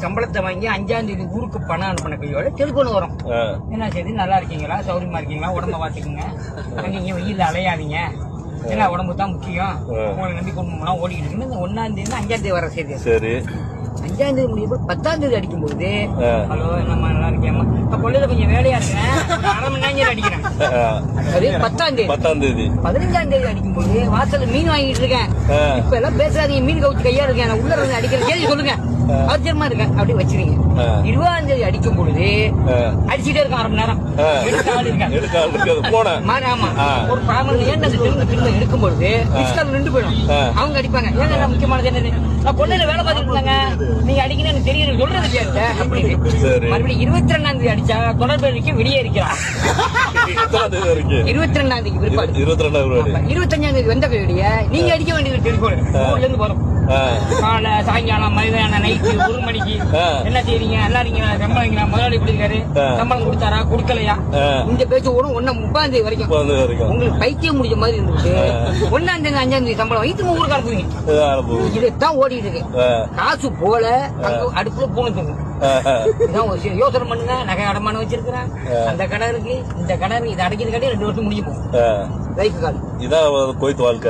சம்பளத்தை வாங்கி 5ஆம் தேதி ஊருக்கு பணம் அனுப்பின கையோட டெலிபோன் வரும். என்ன செய்து நல்லா இருக்கீங்களா, சௌரியமா இருக்கீங்களா, உடம்ப பாத்துக்கோங்க, நீங்க வெயில அலையாதீங்க, ஏன்னா உடம்பு தான் முக்கியம், உங்களை நம்பி குடும்பம்லாம் ஓடிக்கிட்டு இருக்குன்னு இந்த 1ஆம் தேதி 5ஆம் தேதி வர செய்தி. சரி, 5ஆம் தேதி முடியும் 10ஆம் தேதி அடிக்கும்போது ஹலோ என்னம்மா நல்லா இருக்கேம்மா கொள்ளையில கொஞ்சம் வேலையா இருக்கேன், 1/2 மணி நேரம் அடிக்கிறேன். அது 10ஆம் தேதி. 15ஆம் தேதி அடிக்கும்போது வாசல்ல மீன் வாங்கிட்டு இருக்கேன், இப்ப எல்லாம் பேசுறாதீங்க, மீன் கவுச்சு கையா இருக்கேன், உள்ள இருந்து அடிக்கிறேன், கேள்வி சொல்லுங்க, அவசியமா இருக்கேன் அப்படி வச்சிருங்க. 20ஆம் தேதி அடிக்கும் பொழுது அடிச்சுட்டே இருக்கான் 1/2 மணி நேரம், ஆமா ஒரு பிராமணன் ஏன் திரும்ப எடுக்கும் பொழுது நின்று போயிடும், அவங்க அடிப்பாங்க. ஏன்னா முக்கியமானது என்னது, நான் கொள்ளையில வேலை பார்த்துட்டு இருந்தாங்க, நீங்க அடிக்கணும் எனக்கு தெரியும் சொல்றது கேட்ட அப்படின்னு. மறுபடியும் 22ஆம் தேதி அடிச்சா தொடர்பு வெளியே இருக்கிறான். 22ஆம் தேதி பிற்பாடு 25ஆம் தேதி வந்த கையோடைய நீங்க அடிக்க வேண்டியது டெலிபோன் ஊர்ல இருந்து வரும். காலை சாயங்காலம் மதியானம் நைட்டு 1 மணிக்கு என்ன செய்றீங்க, நல்லா இருக்கீங்களா, சம்பளம் முதலாளி கொடுக்காரு, சம்பளம் கொடுத்தாரா கொடுக்கலையா, இந்த பேச்சு ஓடும் 1/30ஆம் தேதி வரைக்கும். உங்களுக்கு பைத்தியம் முடிஞ்ச மாதிரி இருந்துச்சு. 1ஆம் தேதி 5ஆம் தேதி சம்பளம் வைத்து ஊருக்கு அனுப்புவீங்க. இதுதான் ஓடிட்டு இருக்கு. காசு போல அடுப்புல பூணுங்க. இதான் ஒரு யோசனை பண்ணுங்க. நகை அடமானம் வச்சிருக்கிறேன், அந்த கடை இருக்கு, இந்த கடை இருக்கு, இதை அடைக்கிறது கடை 2 வருஷம் முடிஞ்சு போகும். லைஃப் கால் இதான் கோயித்து வாழ்க்கை.